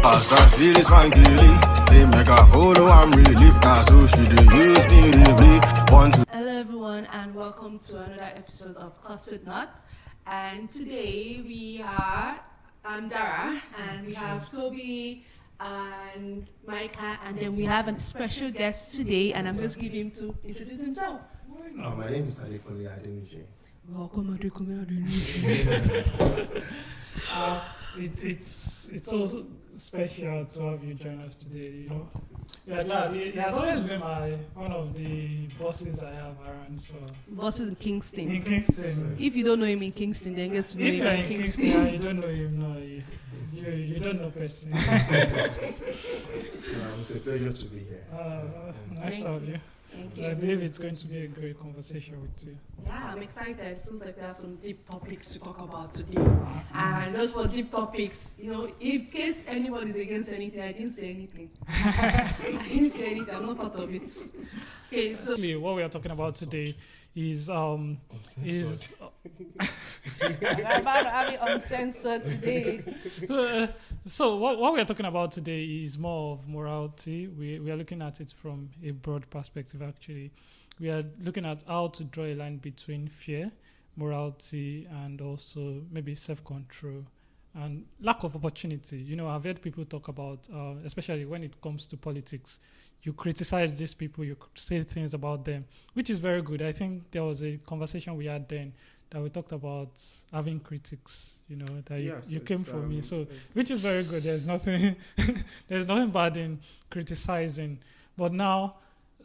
As that see this man killing, they make a follow I'm really. Now so she do use me really. Hello everyone and welcome to another episode of Clustered Nuts. And today I'm Dara and we have Toby and Micah, and then we have a special guest today, and I'm just giving him to introduce himself. My name is Adekunle Adenije. Welcome, Adekunle Adenije. It's so special to have you join us today. You know, yeah, glad. He has always been one of the bosses I have around. So bosses in Kingston. In Kingston. If you don't know him in Kingston, then get to know if him you're in Kingston. And you don't know him, no, you don't know personally. It's a pleasure to be here. Nice to have you. Thank you. I believe it's going to be a great conversation with you. Yeah, I'm excited. Feels like we have some deep topics to talk about today. And just for deep topics, in case anybody's against anything, I didn't say anything. I didn't say anything. I'm not part of it. Okay, so What we are talking about today is I'm about to have it uncensored today. So what we are talking about today is more of morality. We are looking at it from a broad perspective, actually. We are looking at how to draw a line between fear, morality, and also maybe self-control and lack of opportunity. I've heard people talk about, especially when it comes to politics, you criticize these people, you say things about them, which is very good. I think there was a conversation we had then that we talked about having critics, that you came for me. So, which is very good. There's nothing bad in criticizing. But now,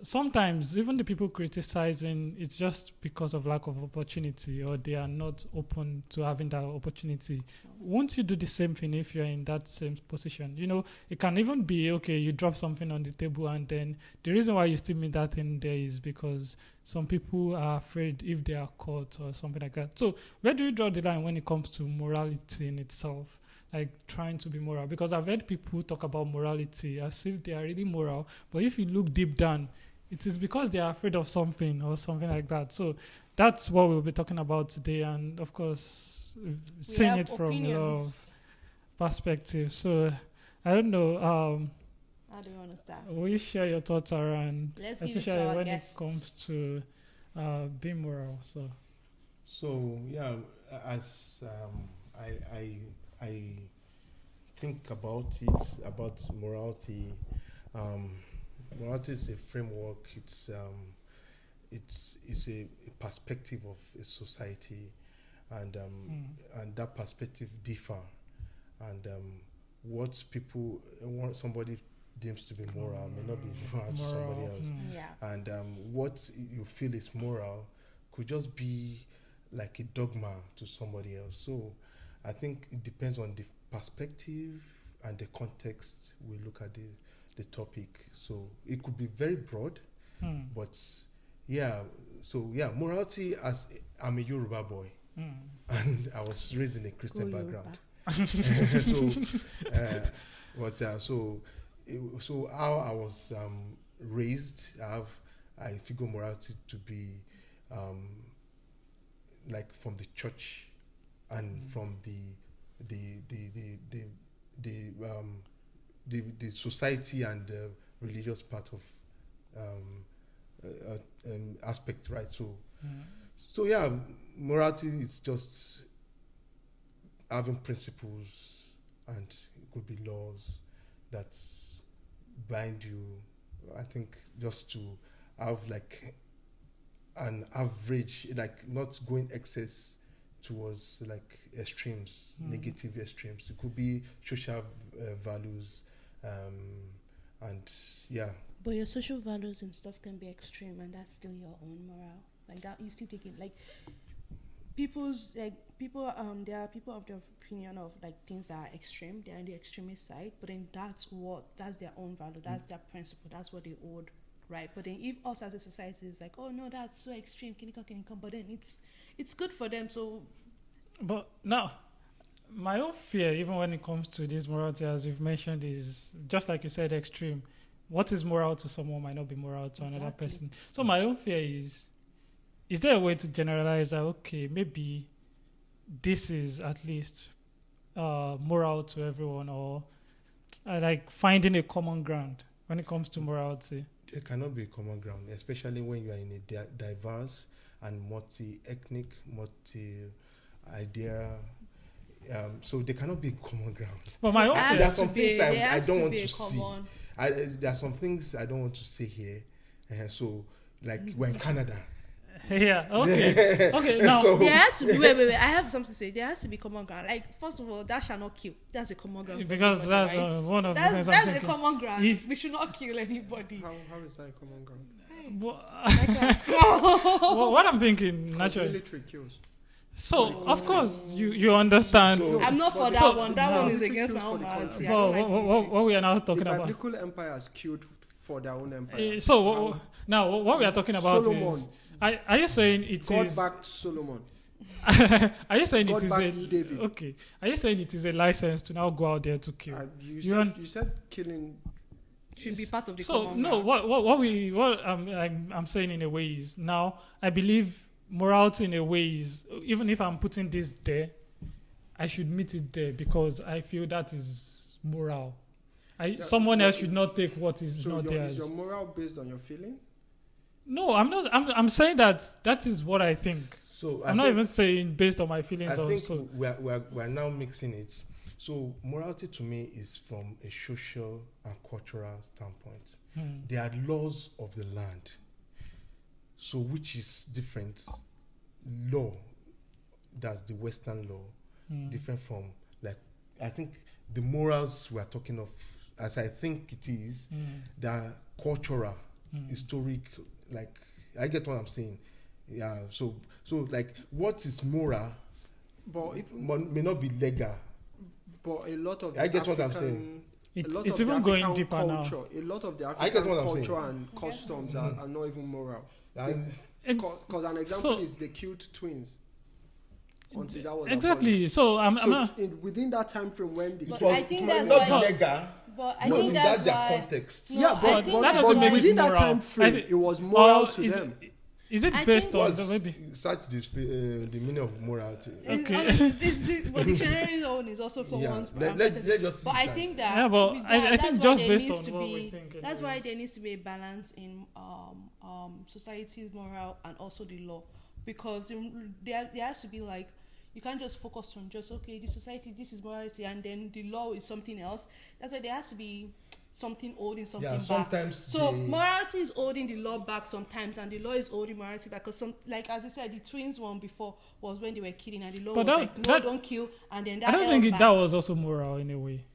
sometimes even the people criticizing, it's just because of lack of opportunity, or they are not open to having that opportunity. Won't you do the same thing if you're in that same position? It can even be, okay, you drop something on the table, and then the reason why you still meet that thing there is because some people are afraid if they are caught or something like that. So where do you draw the line when it comes to morality in itself? Like trying to be moral? Because I've heard people talk about morality as if they are really moral, but if you look deep down, it is because they are afraid of something or something like that. So that's what we'll be talking about today, and of course, seeing it from a lot of perspectives. So I don't know. How do you understand? Will you share your thoughts around, Let's give it especially to our when guests. it comes to being moral? So yeah, as I think about morality. Morality is a framework. It's a perspective of a society, and that perspective differ. And what somebody deems to be moral may not be moral to somebody else. Yeah. And what you feel is moral could just be like a dogma to somebody else. So I think it depends on the perspective and the context we look at the topic. So it could be very broad, but morality, as I'm a Yoruba boy, and I was raised in a Christian background. So how I was raised, I figure morality to be like from the church and from the society and the religious part of aspect, right? So morality is just having principles, and it could be laws that bind you. I think just to have like an average, like not going excess towards like extremes, negative extremes. It could be social values, and yeah. But your social values and stuff can be extreme, and that's still your own moral. Like that, you still take it. Like there are people of the opinion of like things that are extreme. They're on the extremist side, but then that's their own value. That's their principle. That's what they hold, right? But then if us as a society is like, oh no, that's so extreme, can you come? But then it's good for them. So, but now, my own fear, even when it comes to this morality, as you've mentioned, is just like you said, extreme. What is moral to someone might not be moral to another person. So my own fear is there a way to generalize that, okay, maybe this is at least moral to everyone, or like finding a common ground when it comes to morality. There cannot be a common ground, especially when you are in a diverse and multi-ethnic, multi-idea. So there cannot be a common ground. But my own There are some things I don't want be to a see. common. There are some things I don't want to say here. So, like, we're in Canada. yeah, okay. Okay, now So- There has to be wait. I have something to say. There has to be common ground. Like, first of all, that shall not kill. That's a common ground. for because everybody, that's right? one of the That's things I'm a thinking. common ground. If- We should not kill anybody. How is that a common ground? What I'm thinking naturally. Military kills. So of course you understand. So- I'm not for But that so- one. That no. one is Military against my kills own for the morality. I country. Well, don't like military. what we are now The talking about. biblical empires killed for their own empire. So now what we are talking about Solomon. is. Are you saying it God is? backed Solomon. Are you saying God it is backed David. okay? Are you saying it is a license to now go out there to kill? You said killing. Should be part of the So common no, ground. what I'm saying in a way is now I believe morality in a way is even if I'm putting this there, I should meet it there because I feel that is moral. Someone else should not take what is So not is theirs. your moral based on your feeling? No, I'm not. I'm saying that is what I think. So I'm not even saying based on my feelings I or think so. we're now mixing it. So morality to me is from a social and cultural standpoint. There are laws of the land. So which is different law, that's the Western law, different from like I think the morals we're talking of, as I think it is, they're cultural, historic, like I get what I'm saying. Yeah, so like what is moral But if may not be legal. but a lot of I the get what I'm African- saying. It's a lot it's of the even going African deeper now. culture, a lot of the I get African what I'm saying. culture and customs are not even moral. And Because an example So- is they killed twins. Until that was Exactly. So I'm abolished. not. within that time frame when the But kids- I think it might that's not why- be legal, But I but think in that's that their why. context. No, yeah, I but, think but, that that's doesn't why- make it within that moral. time I frame, think- it was moral or to is them. Is it I based think- on What's the maybe? such the meaning of morality? Okay. But dictionary own is also for Yeah, one's. let's just see But I that. think that. Yeah, but with I that, think that's just why there based needs on to what be- we think That's why anyways. there needs to be a balance in society's moral and also the law, because there has to be like. You can't just focus on just okay, the society, this is morality, and then the law is something else. That's why there has to be something holding something Yeah, back. sometimes So they- morality is holding the law back sometimes, and the law is holding morality back. Because some, like as you said, the twins one before was when they were killing, and the law But was that- like, no, that- don't kill, and then that. I don't held think back. that was also moral in a way.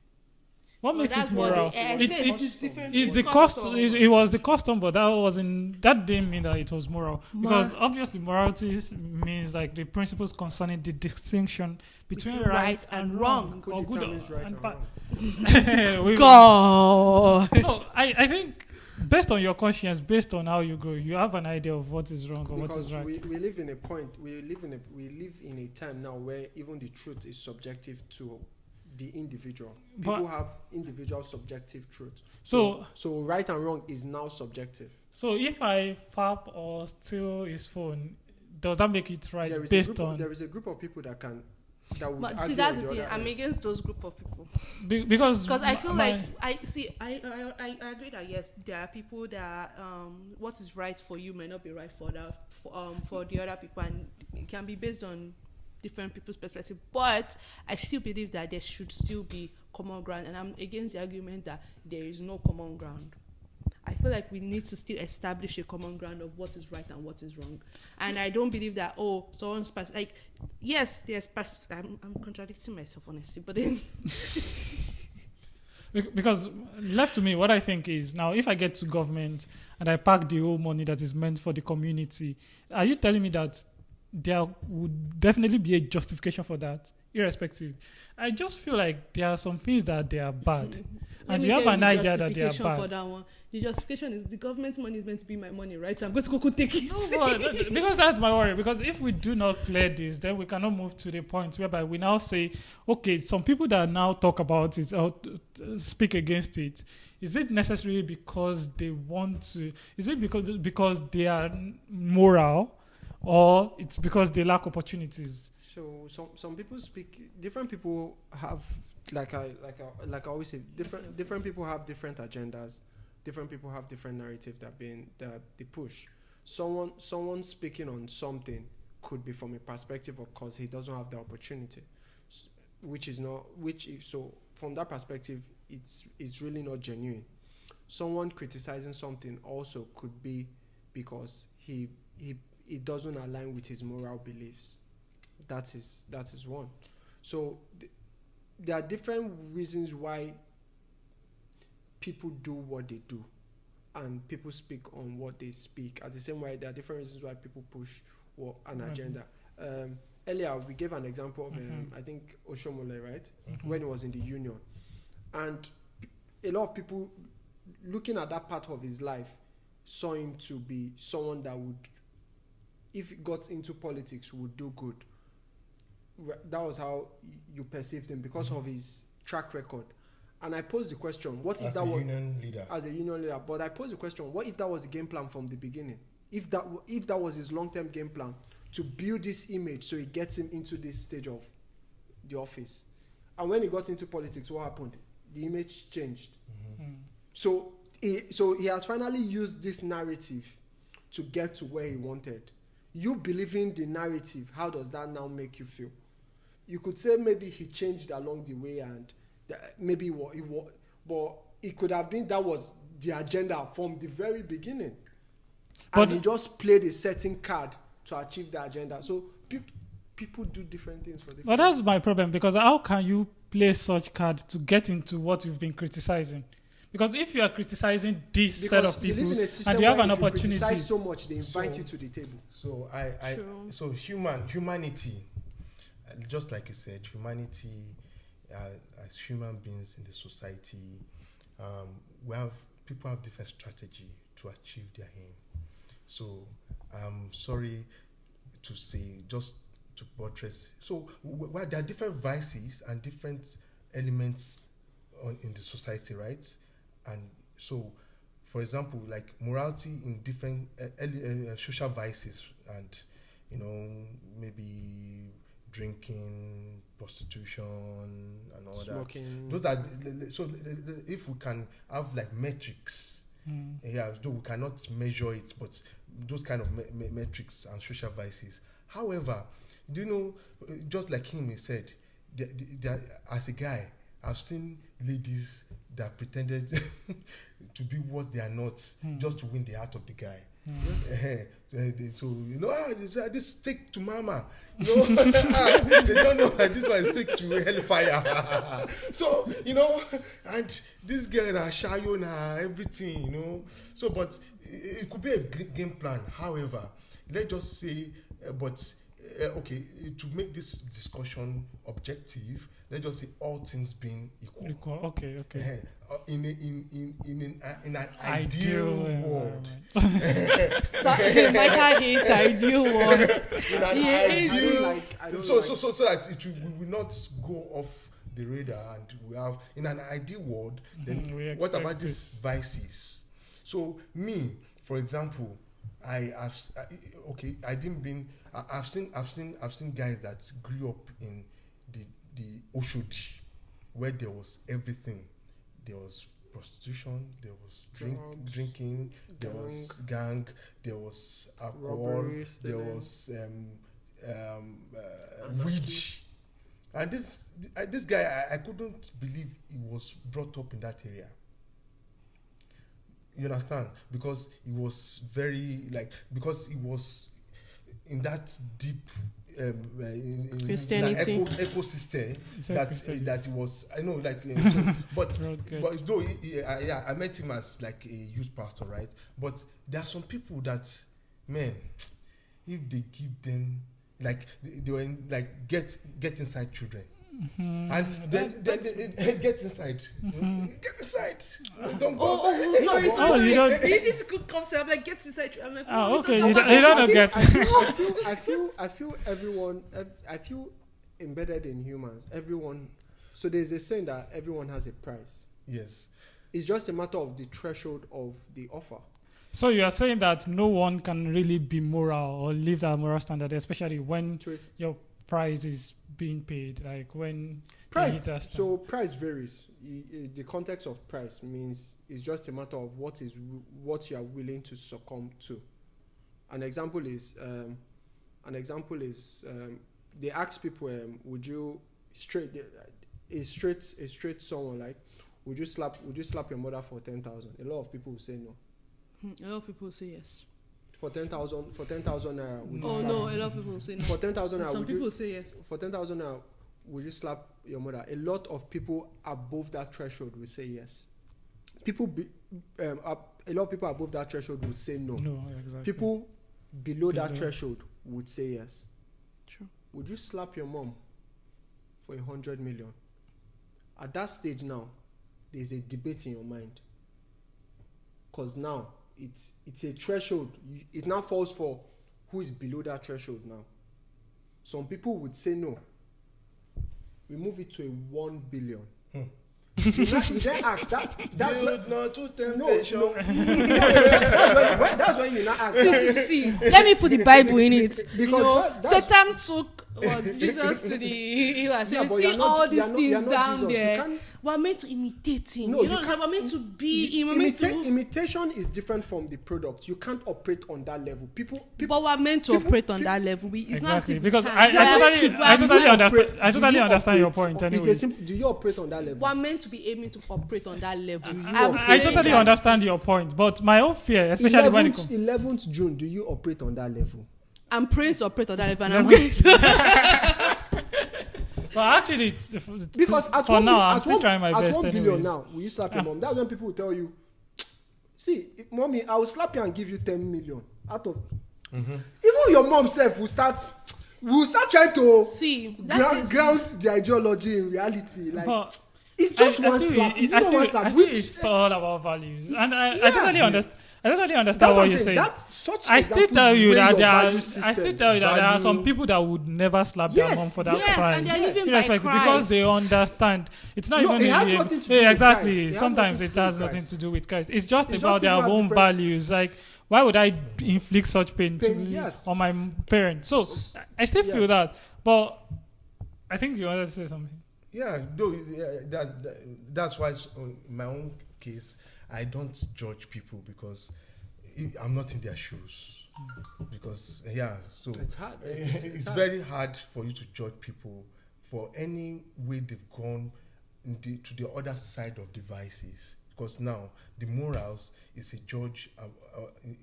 What Well, makes that's it what moral? it says. It's different. It's the custom. It was the custom, but that didn't mean that it was moral. Because obviously morality means like the principles concerning the distinction between right and wrong, Who or good determines right and and bad. wrong? We- God. No, I think based on your conscience, based on how you grow, you have an idea of what is wrong or what Because is right. we live in a point, we live in a time now where even the truth is subjective to the individual. But- People have individual subjective truth. So- so right and wrong is now subjective. So if I fap or steal his phone, does that make it right There is based a group on? there is a group of people that would But argue see, that's on the thing. other I'm end. against those group of people. Because I feel my- like I agree that yes, there are people that what is right for you may not be right for the other people, and it can be based on different people's perspective. But I still believe that there should still be common ground, and I'm against the argument that there is no common ground. I feel like we need to still establish a common ground of what is right and what is wrong. And I don't believe that someone's like yes, there's I'm contradicting myself honestly, but then Because left to me, what I think is now if I get to government and I pack the whole money that is meant for the community, are you telling me that there would definitely be a justification for that, irrespective? I just feel like there are some things that they are bad, Let and me you have tell an you idea that they are justification for bad. that one. The justification is the government's money is meant to be my money, right? So I'm going to go take it. No, but because that's my worry. Because if we do not clear this, then we cannot move to the point whereby we now say, okay, some people that now talk about it or speak against it, is it necessarily because they want to? Is it because they are moral, or it's because they lack opportunities? So some people speak. Different people have like I always say. Different people have different agendas. Different people have different narrative that they push. Someone speaking on something could be from a perspective of course he doesn't have the opportunity, so from that perspective it's really not genuine. Someone criticizing something also could be because it doesn't align with his moral beliefs. That is one. So there are different reasons why people do what they do, and people speak on what they speak. At the same way, there are different reasons why people push an agenda. Earlier, we gave an example of I think Oshomole, right? When he was in the union, and a lot of people looking at that part of his life saw him to be someone that would, if he got into politics, would do good. That was how you perceived him because of his track record. And I posed the question, what if that was as a union leader? But I posed the question, what if that was the game plan from the beginning? If that was his long-term game plan to build this image so it gets him into this stage of the office. And when he got into politics, what happened? The image changed. So he has finally used this narrative to get to where he wanted. You believing the narrative, how does that now make you feel? You could say maybe he changed along the way and maybe but it could have been that was the agenda from the very beginning. But and he just played a certain card to achieve the agenda. So people do different things for different. But that's my problem, because how can you play such card to get into what you've been criticizing? Because if you are criticizing this set of people and you have an opportunity, you criticize so much, they invite you to the table. So humanity, just like you said, humanity as human beings in the society, people have different strategy to achieve their aim. So I'm sorry to say, just to buttress. So there are different vices and different elements in the society, right? And so, for example, like morality in different social vices, and maybe drinking, prostitution, and all smoking. Those are so. If we can have like metrics, though we cannot measure it, but those kind of metrics and social vices. However, do you know, just like he said, as a guy, I've seen ladies that pretended to be what they are not, just to win the heart of the guy. So this stick to mama. They don't know that this one is stick to hellfire. So and this girl na shayo na everything, So, but it could be a game plan. However, let's just say, okay, to make this discussion objective, let's just say all things being equal. Okay. In an ideal world. So Michael hates ideal world. So that we will not go off the radar, and we have in an ideal world. Then what about these vices? So me, for example, I've seen guys that grew up in the Oshodi, where there was everything. There was prostitution, there was drinking, there was gang, there was alcohol, there was weed. And this guy, I couldn't believe he was brought up in that area. You understand? Because he was because he was in that deep in Christianity ecosystem that he was. I know, but though I met him as like a youth pastor, right? But there are some people that, man, if they give them they were get inside children. And then get inside. Get inside. Don't go outside. Sorry. You don't. This good concept. I'm like, get inside. I'm like, okay. You don't get. I feel everyone. I feel embedded in humans. Everyone. So there's a saying that everyone has a price. Yes. It's just a matter of the threshold of the offer. So you are saying that no one can really be moral or live that moral standard, especially when your price is being paid? Like when Price. So price varies. The context of price means it's just a matter of what you are willing to succumb to. An example is they ask people, would you a straight someone like, would you slap your mother for 10,000? A lot of people will say no. A lot of people say yes. For 10,000 naira, would you Oh slap? no, a lot of people say no. For 10,000 naira, Some people say yes. For 10,000 naira, would you slap your mother? A lot of people above that threshold will say yes. A lot of people above that threshold would say no. No, exactly. People below that threshold would say yes. True. Would you slap your mom for 100 million? At that stage now, there's a debate in your mind. Because now, it's a threshold. It now falls for who is below that threshold now. Some people would say no. We move it to a 1 billion. You then ask that's not too temptation. No. That's when you not ask. See. Let me put the Bible in it. Because Satan took Jesus to the see all these things down there. We're meant to imitate him. No, we're meant to be him. Imitation is different from the product. You can't operate on that level. People but we're meant to operate on that level. It's exactly, not because I totally understand your point. Anyway, do you operate on that level? We're meant to be aiming to operate on that level. I totally understand your point, but my own fear, especially when it comes 11th June, do you operate on that level? I'm praying to operate on that level, and I'm going to. But actually, because I'm still trying my best. At 1 billion anyways. now, will you slap your mom? That's when people will tell you, see, mommy, I will slap you and give you 10 million out of. Even your mom self will start trying to ground the ideology in reality. Like, but it's just one slap. It's not one slap. It's all about values, and I totally understand. I totally understand what you're saying. I still tell you that there are some people that would never slap their mom for that price. And they're living by Christ. Because they understand. It's not even it has nothing to do with exactly. Christ. Sometimes it has nothing to do with Christ. It's just about their own values. Like, why would I inflict such pain on my parents? So I still feel that, but I think you wanted to say something. Yeah, that's why in my own case, I don't judge people because I'm not in their shoes. Because so it's hard. It's very hard for you to judge people for any way they've gone to the other side of the vices. Because now the morals is a judge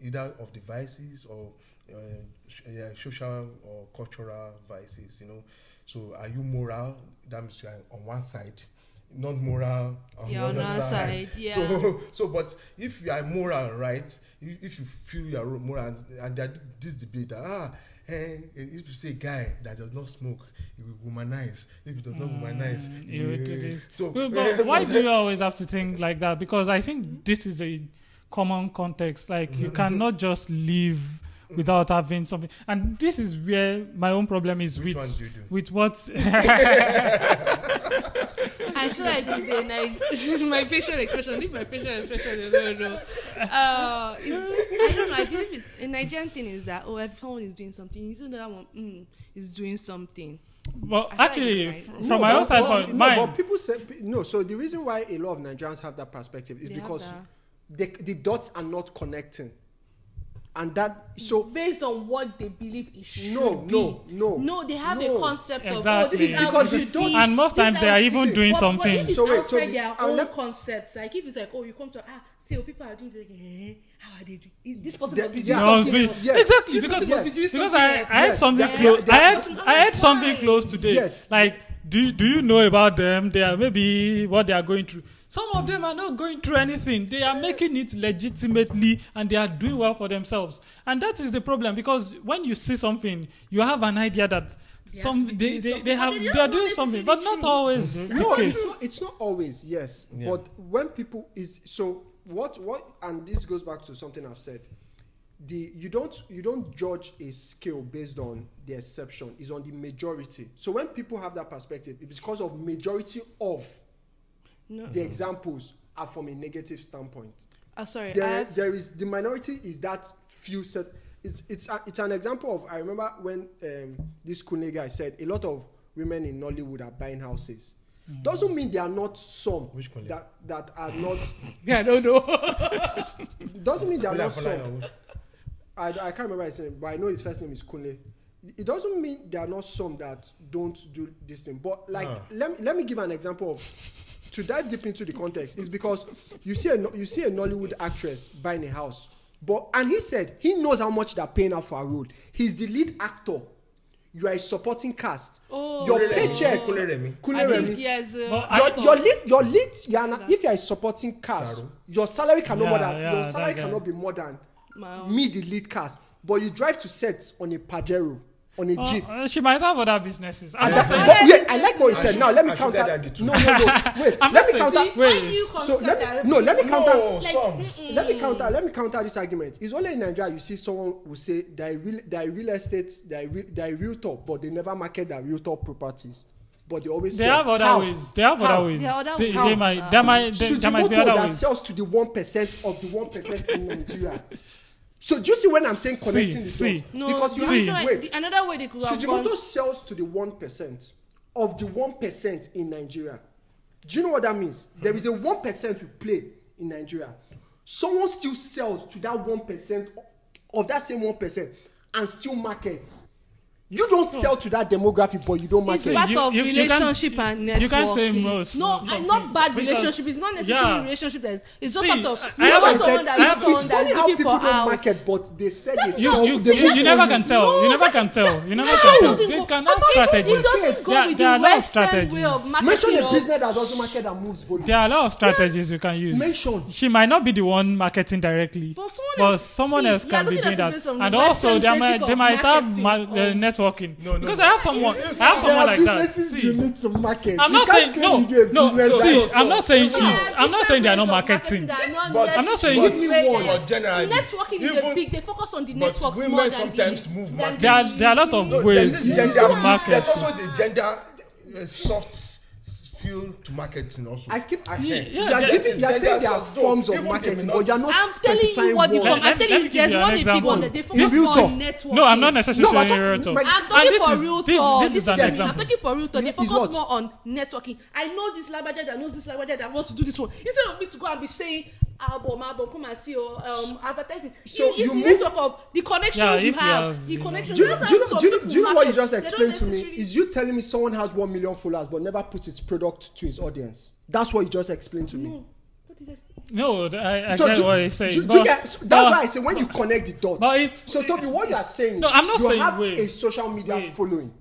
either of the vices or social or cultural vices. So are you moral? That means you are on one side. Not moral on the other side. Yeah. So, but if you are moral, right? If you feel you are moral, and that this debate that if you say a guy that does not smoke, he will womanize. If he does not womanize, he will do this. So, but why do you always have to think like that? Because I think this is a common context. Like you cannot just live without having something, and this is where my own problem is with what. I feel like this is my facial expression. If my facial expression is no. I don't know. I feel like a Nigerian thing is that everyone is doing something. You see that one is doing something. Well, actually, from my own standpoint, but people say no. So the reason why a lot of Nigerians have that perspective is because the dots are not connecting. And that based on what they believe it should be. No, they have a concept of this is how because you don't. And most times they are even doing something. If it's outside their own concepts, like if it's like, you come to people are doing this, how are they doing? Is this possible? Exactly, because I had something close. I had something close today. Yes. Like, do you know about them? They are maybe what they are going through. Some of them are not going through anything. They are making it legitimately and they are doing well for themselves. And that is the problem, because when you see something, you have an idea that they are doing something, but not always. No, it's not always, yes. Yeah. But when people what and this goes back to something I've said. You don't judge a skill based on the exception. It's on the majority. So when people have that perspective, it's because of majority of the examples are from a negative standpoint. Sorry. There is the minority is that few set. it's an example of, I remember when this Kune guy said a lot of women in Nollywood are buying houses. Doesn't mean there are not some Which Kune? that are not. Yeah, I don't know. Doesn't mean there are Kune not Afolayan some. or which? I can't remember his name, but I know his first name is Kune. It doesn't mean there are not some that don't do this thing. But like, let me give an example of, to dive deep into the context, is because you see a Nollywood actress buying a house, and he said he knows how much they're paying her for a role. He's the lead actor. You are a supporting cast. Oh, your Kule Remi. paycheck. Kule Remi. Kule I Remi. think he has. Your lead. If you are a supporting cast, Saru. your salary cannot Yeah, more than yeah, your that salary guy. cannot be more than Wow. me, the lead cast. But you drive to sets on a Pajero, on a Jeep. She might have other businesses. I'm And not that, saying. but yeah, I like what he And said. she- Now let me and sugar counter. daddy too. No. Wait. I'm Let not me saying- counter. See, wait. When you So consider let that- me counter. No, Like, some. Let me counter this argument. It's only in Nigeria you see someone who say they are real estate, they are realtor, but they never market their realtor properties. But they always They sell. have other How? ways. They have How? other ways. There are other They ways. might. There might be Sujimoto other that ways. sells to the 1% of the 1% in Nigeria. So do you see when I'm saying connecting the see. dots? No, Because you see. have to wait. Another way they could have Sujimoto gone. sells to the 1% of the 1% in Nigeria. Do you know what that means? There is a 1% we play in Nigeria. Someone still sells to that 1% of that same 1% and still markets. You don't sell to that demographic, but you don't It's market. part You- of you can't- relationship and networking. you can't say most, No, some not things, bad because- relationship. It's not necessarily Yeah. relationship. It's just See, part of. I You have want a- someone that I is have- someone It's that funny is how looking people for don't house. market, but they say That's they You, sell. you, See, you, that's you what never you- can tell. No, you never that can is- tell. You never That can tell. doesn't They go- can have it strategies. doesn't go There- with there are the a lot of Western strategies. way of Mention marketing. a business that doesn't market that moves volume. There are a lot of strategies you can use. Mention. She might not be the one marketing directly, But someone but else- someone see, else you're can be looking doing at that. it from And the also, Western they might basic of have marketing of- networking. No, Because I have someone like There that. are businesses you See, need to market. I'm You not can't saying claim no. you do a No, business see, that- I'm not saying There she's. are I'm not saying they are not different ways of marketing. that are not But- I'm not saying necessarily Give me great. one. But generally, Networking is a even- big. They focus on the but networks women more than sometimes the, move than market. There are a lot of No, ways there's to this gender. market. There's also the gender soft feel to marketing also. I Yeah, you are there- giving, you are saying there are Gender soft, forms of even they marketing, may but you are not- not I'm telling you specifying what the one. form. I'm Let me telling you, give there's you an one a big example. one that they In focus real more talk. on networking. No, I'm not necessarily No, but real talk. my- I'm And talking this for is- real this- talk. this is an I'm example. talking for real talk. They Is focus what? more on networking. I know this labaja that knows this labaja that wants to do this one. Instead of me to go and be saying album, come and see your advertising. So It's you network of the connections Yeah, you if you have, have, the you know. connections. Do you know, That's do you how know, some do you know, people do you know what you market. just They don't explained to me? necessarily- Is you telling me someone has 1 million followers but never puts its product to his audience? That's what you just explained to me. No. What is it? No, I So get do- what he's saying. do you but- get- so that's but- why I say when you connect the dots. but it's- So Toby, what you are saying No, is I'm not you saying- have wait. a social media Wait. following.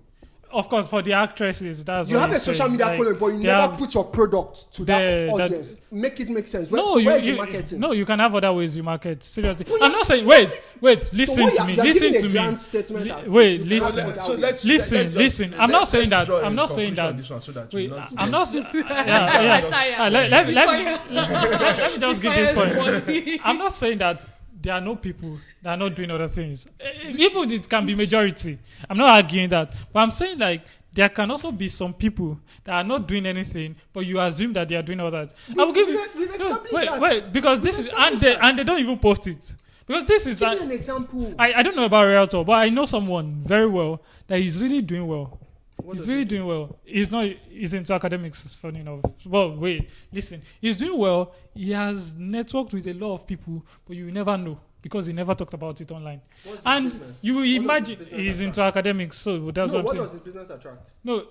Of course, for the actresses, that's You what have a he's social saying. media Like, following, but you they never have- put your product to They- that that- audience. Make it make sense. No, So where's the you, marketing? no, you can have other ways you market. Seriously, Well, I'm yeah, not saying. yes. Wait, listen what to me. you're Listen giving to a me. grand statement as Wait, you listen. can't have So other let's Listen, let's just- listen. I'm not let's saying that. draw a I'm not saying conclusion on that. this one so that Wait, we're not I'm not. just- Yeah. Let me just give this point. I'm not saying that there are no people that are not doing other things. Even it can be majority. I'm not arguing that, but I'm saying like there can also be some people that are not doing anything, but you assume that they are doing all that. I will give you. we've established that. Wait, because this is and they don't even post it because this is. Give me an example. I don't know about Realtor, but I know someone very well that is really doing well. What He's does really he do? doing well. He's into academics, it's funny enough. Well, wait, listen. He's doing well. He has networked with a lot of people, but you never know because he never talked about it online. What's his And business? you will What does his imagine business he's attract? into academics, so that's No, what what I'm saying. does his business attract? No,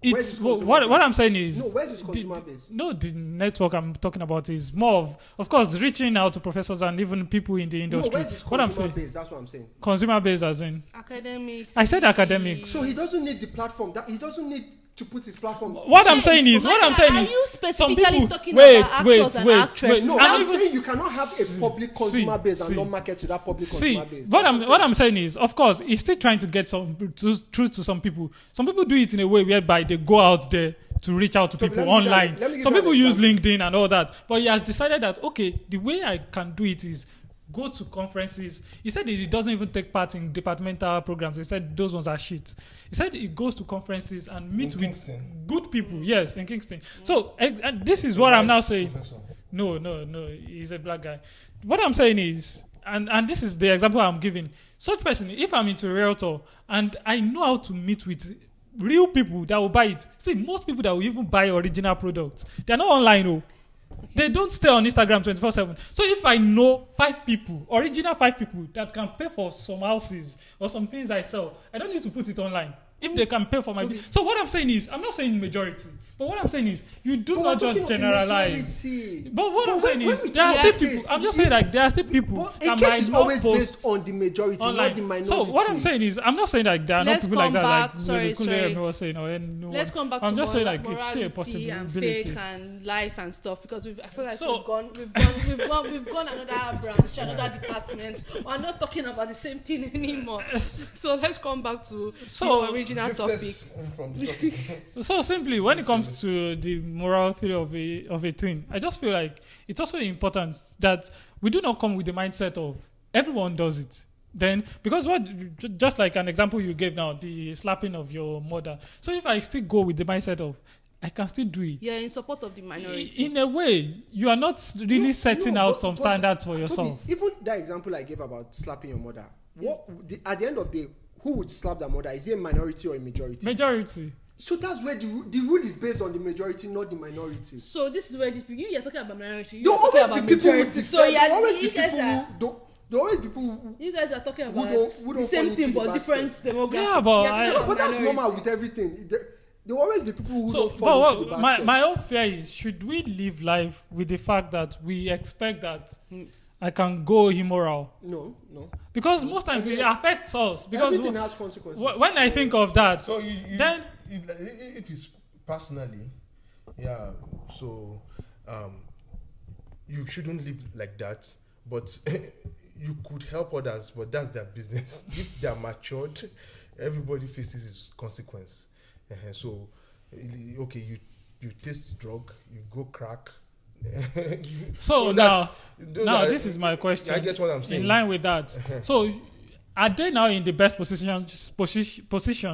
Where's it's his what consumer what base? I'm saying is No, where's his the- consumer base? No, the network I'm talking about is more of course, reaching out to professors and even people in the No, industry. where's his What I'm consumer saying, base? That's what I'm saying. consumer base, as in Academics. I said academics. So he doesn't need the platform. That he doesn't need to put his platform. What I'm saying is, Are you some specifically people talking wait, about actors wait, and wait, actresses? wait. No, I'm I'm even- saying you cannot have a public consumer base and see. not market to that public See, consumer base. what That's I'm saying is, of course, he's still trying to get through to some people. Some people do it in a way whereby they go out there to reach out to Toby, people let me give you online. an- let me give Some you an people use example. LinkedIn and all that, but he has decided that okay, the way I can do it is go to conferences. He said he doesn't even take part in departmental programs. He said those ones are shit. He said he goes to conferences and meets In with Kingston. good people. Yes, in Kingston. So and this is what I'm now saying. Professor. No, he's a black guy. What I'm saying is, and this is the example I'm giving. Such person, if I'm into realtor and I know how to meet with real people that will buy it. See, most people that will even buy original products, they're not online. Oh. They don't stay on Instagram 24/7. So if I know 5 people, original 5 people that can pay for some houses or some things I sell, I don't need to put it online. If they can pay for my... So what I'm saying is, I'm not saying majority, but what I'm saying is, you do not just generalize. But what I'm saying is, there are still people... I'm just saying like, there are still people that might not always based on the majority, online. Not the minority. So what I'm saying is, I'm not saying like there are not people like that, like sorry. was saying, or no Let's come back I'm to just saying like it's still a morality and possibility. fake and life and stuff, because I feel like So- we've gone another branch, another department. We're not talking about the same thing anymore. So let's come back to the original topic. From the topic. So simply, when it comes to the morality of a thing, I just feel like it's also important that we do not come with the mindset of everyone does it. Then, because just like an example you gave now, the slapping of your mother. So if I still go with the mindset of I can still do it. Yeah, in support of the minority. In a way, you are not really setting out some standards for yourself. Toby, even that example I gave about slapping your mother, at the end of the day, who would slap their mother? Is it a minority or a majority? Majority. So that's where the rule is based on the majority, not the minority. So this is where you're talking about minority. There You're will talking always about be people who majority. defend. So There will always be you people guys are who don't. There will always be people who. you guys are talking about don't the fall same into thing the but basket. different demographics. Yeah, but You're talking No, about but that's minority. normal with everything. There will always be people who So, don't fall into the but basket. my own fear is, should we live life with the fact that we expect that I can go immoral? No. Because most times it affects us. Because Everything has consequences. when I think of that, So then if it's personally, yeah. So you shouldn't live like that. But you could help others, but that's their business. If they are matured, everybody faces its consequence. So, okay, you taste drug, you go crack. so that's- now are- this is my question. I get what I'm saying. In line with that, so are they now in the best position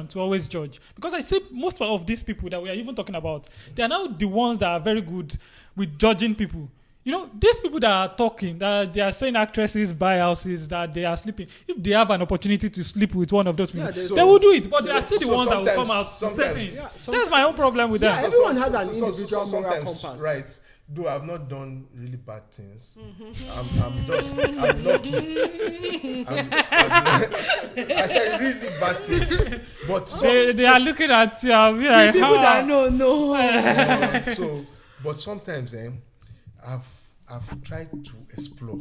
to always judge? Because I see most of these people that we are even talking about, they are now the ones that are very good with judging people. You know, these people that are talking, that they are saying actresses buy houses, that they are sleeping. If they have an opportunity to sleep with one of those people, Yeah, they will do it. But they are still the so ones that will come sometimes- out to say sometimes- things. yeah, That's my own problem with Yeah, them. everyone has an individual moral sometimes, compass. right? Though I've not done really bad things, I'm lucky. I said really bad things, but They are looking at you and be like, People "Ah." that no. so, but sometimes I've tried to explore,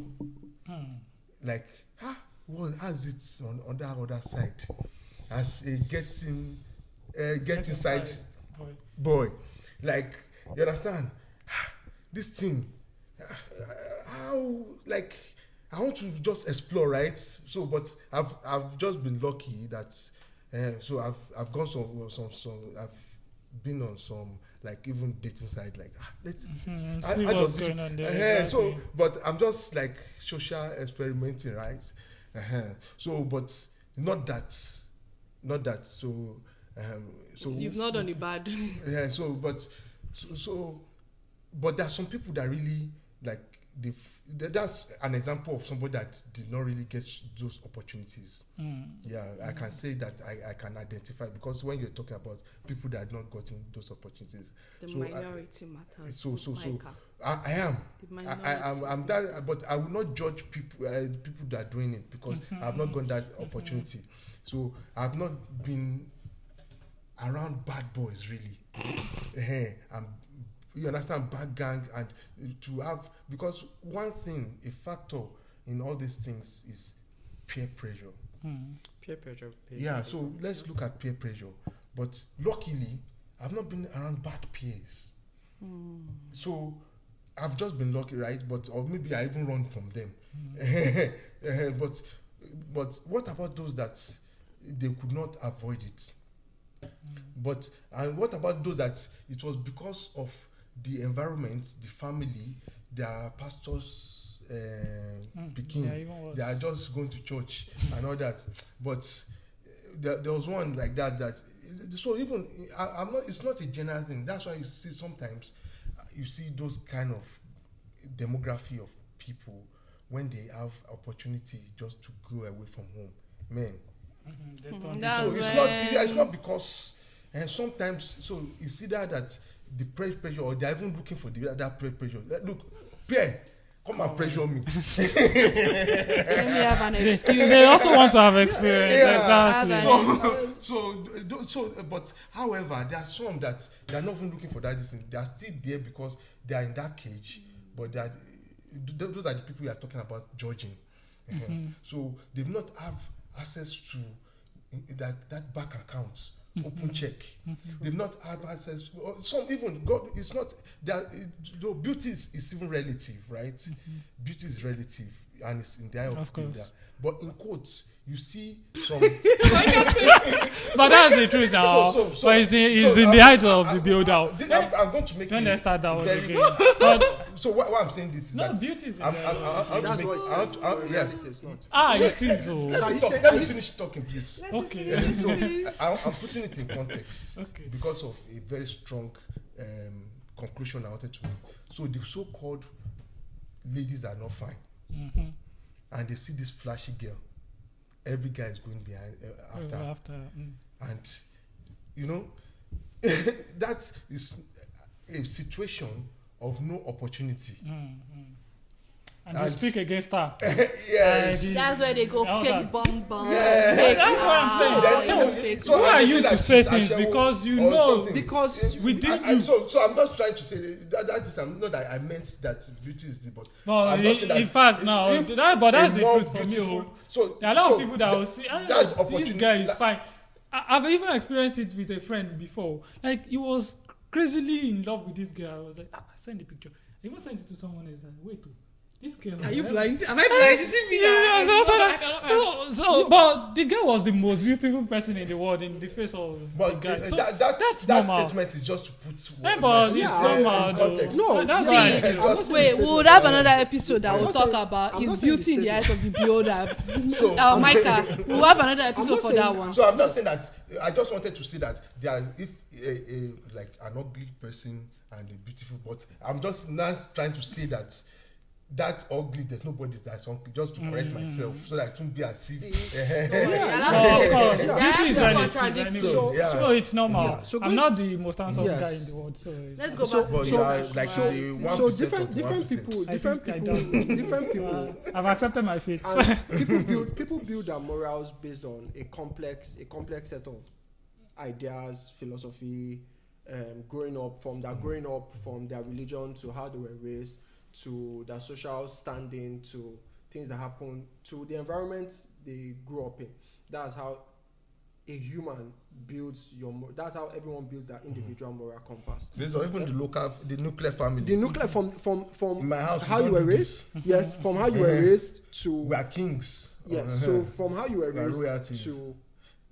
like how's it on that other side, as a get inside boy, like you understand this thing, how like I want to just explore, right? So, but I've just been lucky that so I've gone some I've been on some like even dating side like See what's going on there. So exactly. but I'm just like social experimenting, right? So but not that so so You've not done it bad. yeah, but there are some people that really like that's an example of somebody that did not really get those opportunities. Yeah, I can say that I can identify, because when you're talking about people that had not gotten those opportunities, The so minority matters. so Micah. I am. The I'm that, but I will not judge people that are doing it, because I've not gotten that opportunity. So I've not been around bad boys really. You understand, bad gang, and to have, because one thing, a factor in all these things is peer pressure. Peer pressure. Yeah, so let's look at peer pressure. But luckily, I've not been around bad peers. So I've just been lucky, right? But or maybe I even run from them. But what about those that they could not avoid it? But and what about those that it was because of the environment, the family, their pastors picking, they are just going to church and all that. But there was one like that. So even I'm not. It's not a general thing. That's why you see sometimes you see those kind of demography of people when they have opportunity just to go away from home, men. They turn That's So when- it's not because, and sometimes so it's either that the pressure or they're even looking for that pressure. Look, Pierre, come and pressure me. Let me have an excuse. they also want to have experience. Yeah. Exactly. But however, there are some that they are not even looking for that thing. They are still there because they are in that cage, but they are, those are the people we are talking about judging. So they've not have access to that bank account, open check. They've not have access. Some even God. It's not that. Though beauty is even relative, right? Beauty is relative, and it's in the eye of course. people. But in quotes, you see some. But that's the truth now. But it's in the height of the build out. I'm going to make Don't it let's start that one very- again. But So why I'm saying this is no, that beauty is in I'm there. to That's make. what it's I want to- saying. yes. Reality is not. It is so. So are you saying- Let me finish talking, please. Okay. So I'm putting it in context Okay. because of a very strong conclusion I wanted to make. So the so-called ladies that are not fine, and they see this flashy girl, every guy is going behind after, and you know that is a situation of no opportunity. And you And- speak against her. Yes. That's where they go Now fake that- bum bum. Yeah. Fake That's what I'm saying. wow, Then- fake so Who and are they you say to that say she's things? ashamed Because you or know- something. Because Within And you. so I'm just trying to say that is not that I meant that beauty is the but. No, I'm just saying in that fact, no, if but that's a the more truth for me. beautiful- So There are a lot so of people that will say, that this opportunity- guy is that- fine. I've even experienced it with a friend before. Like, he was crazily in love with this girl. I was like, send the picture. I even sent it to someone else. Like, wait, this girl. Are you blind? Am I blind? Is it me? Yeah, that- but the girl was the most beautiful person in the world in the face of the But guy. So that that's that normal. statement is just to put But my it's statement normal in though. context. No, that's See, why. Just- wait, we would have another episode that I'm will not talk saying- about I'm is not saying beauty in the the eyes of the beholder. So- Micah, we'll have another episode not for saying- that one. So I'm not saying that. I just wanted to say that there are, if like an ugly person and a beautiful, but I'm just not trying to say that ugly. There's nobody that's ugly. Just to correct myself so that it won't be as if. No, of course. Yeah, Beauty is yeah. relative Contradict. anyway. So, yeah. So it's normal. Yeah. So I'm going- not the most handsome Yes. guy in the world. So it's Let's fine. go So- back to But the you are first like one. the 1% So of the different 1%. people, I different think I people, don't. different people. I've accepted my fate. And people build their morals based on a complex set of ideas, philosophy, growing up from their religion to how they were raised to their social standing to things that happen to the environment they grew up in. That's how a human builds that's how everyone builds their individual moral compass. There's even the nuclear family. The nuclear from In my house, how we you don't were do raised, yes, from how you were raised to We are kings. yes, so from how you were We are raised royalties. to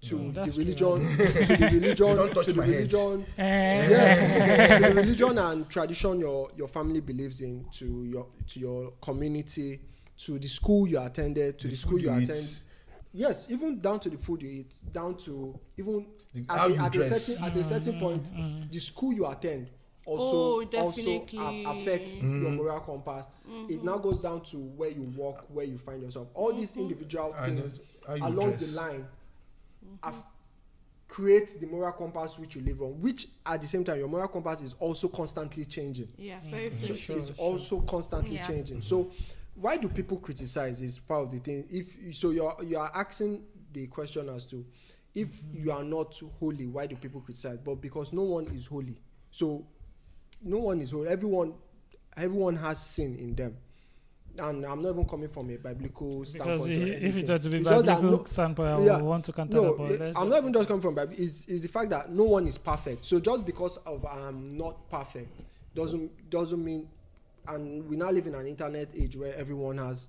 Mm, the that's religion, to the religion, Don't touch to the my head. religion, Eh. yes, to the religion and tradition your family believes in, to your community, to the school you attended, to the school food you eat, attend. Yes, even down to the food you eat, down to even how you at a dress. certain point, the school you attend Oh, also definitely. affects your moral compass. It now goes down to where you walk, where you find yourself. All these individual And things how you along dress. the line creates the moral compass which you live on, which at the same time your moral compass is also constantly changing. Yeah, very So free. it's also constantly Yeah. changing. So why do people criticize is part of the thing. You are asking the question as to if you are not holy, why do people criticize? But because no one is holy. So no one is holy. Everyone has sin in them. And I'm not even coming from a biblical Because standpoint. or if it anything. were to be It's just that biblical standpoint, I yeah, would want to counter no, that. But let's I'm just- not even just coming from Bible. Is the fact that no one is perfect. So just because of I'm not perfect doesn't mean. And we now live in an internet age where everyone has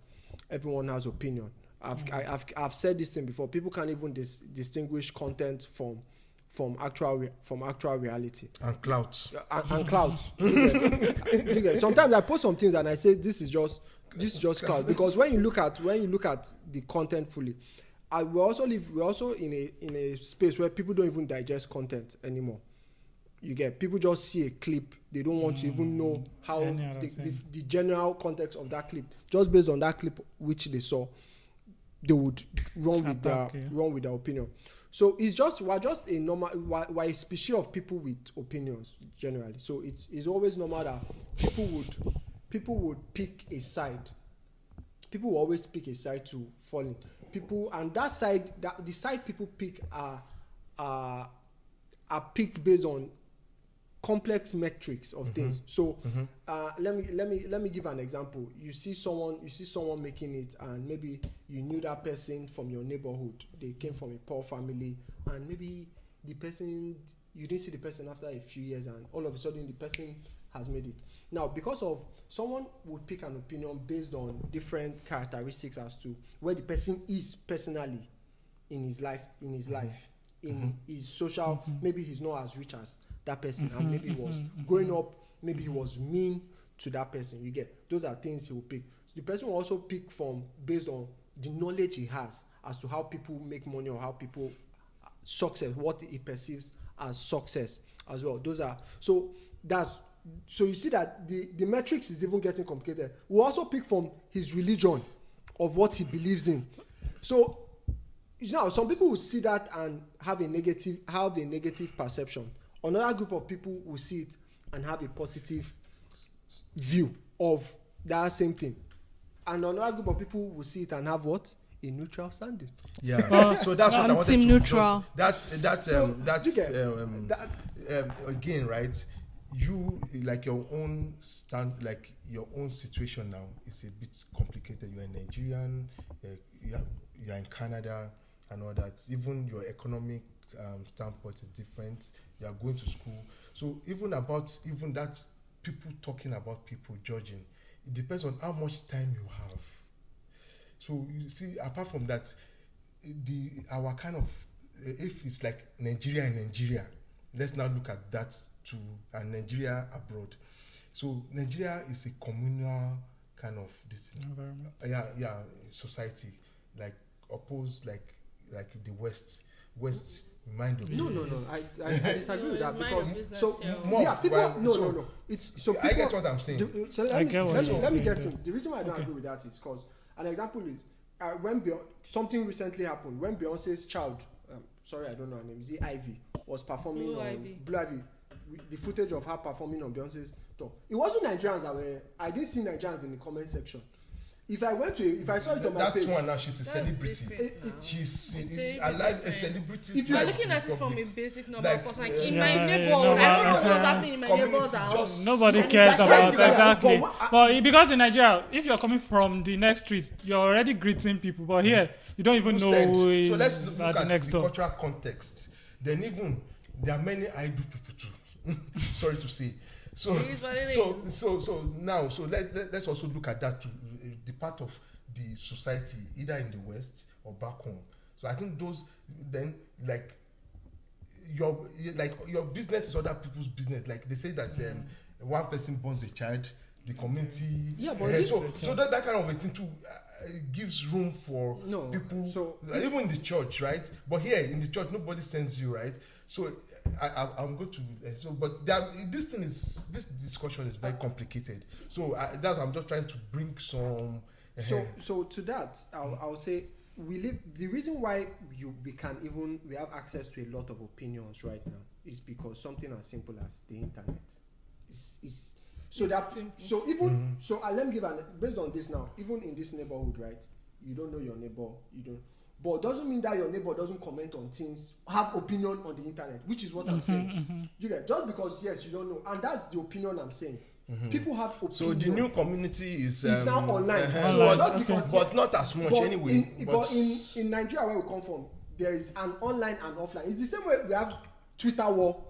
opinion. I've said this thing before. People can't even distinguish content from actual reality And clouds. and cloud. You get. Sometimes I post some things and I say this is just cloud, because when you look at the content fully, we're also in a space where people don't even digest content anymore. You get people just see a clip, they don't want to even know how the general context of that clip. Just based on that clip which they saw, they would run with their opinion. So we're just a normal, we're a species of people with opinions generally. So it's always normal that people would pick a side. People will always pick a side to fall in. People, and the side people pick are picked based on complex metrics of things. So let me give an example. You see someone making it, and maybe you knew that person from your neighborhood. They came from a poor family, and maybe you didn't see the person after a few years, and all of a sudden the person has made it. Now, because of someone would pick an opinion based on different characteristics as to where the person is personally in his life, in his social. Maybe he's not as rich as that person, and maybe he was growing up, maybe he was mean to that person. You get, those are things he will pick. So the person will also pick from based on the knowledge he has as to how people make money, or how people success, what he perceives as success as well. So you see that the metrics is even getting complicated. We'll also pick from his religion, of what he believes in. So some people will see that and have a negative perception. Another group of people will see it and have a positive view of that same thing. And another group of people will see it and have what? A neutral standing. Yeah. So that's what I wanted to neutral. Again, right? You like your own your own situation now is a bit complicated. You're a Nigerian, you're in Canada and all that. Even your economic standpoint is different. You are going to school. So even that, people talking about people judging, it depends on how much time you have. So you see, apart from that, our kind of, if it's like Nigeria in Nigeria, let's now look at that too, and Nigeria abroad. So Nigeria is a communal kind of environment. Society, like opposed like the West mind of no. I disagree with that, because I get what I'm saying. Let me get in. The reason why I don't agree with that is because an example is when something recently happened when Beyonce's child, sorry I don't know her name, is it Ivy, was performing Blue Ivy, the footage of her performing on Beyonce's tour. It wasn't Nigerians I didn't see Nigerians in the comment section. If I saw it on my page, that's one. Now she's a celebrity. She's alive, a celebrity. If you're looking at it from a basic number, because in my neighborhood, I don't know what's happening in my neighbor's house. Nobody cares about exactly. But because in Nigeria, if you're coming from the next street, you're already greeting people. But here, you don't even know who is so let's look at the next door. Cultural context. Then even there are many idle people too. Sorry to say. So let's also look at that too. The part of the society, either in the West or back home. So I think those then your business is other people's business. Like they say that one person borns a child, the community. Yeah, but so that kind of a thing too gives room for people. So even in the church, right? But here in the church, nobody sends you, right? So I'm going to but this discussion is very complicated. So I'm just trying to bring some. So to that, I would say the reason why we have access to a lot of opinions right now is because something as simple as the internet let me give based on this now. Even in this neighborhood, right? You don't know your neighbor. You don't. But it doesn't mean that your neighbor doesn't comment on things, have opinion on the internet, which is what I'm saying. You get, just because yes, you don't know, and that's the opinion I'm saying. People have opinion. So the new community is now online. But not as much anyway. But in Nigeria, where we come from, there is an online and offline. It's the same way we have Twitter war.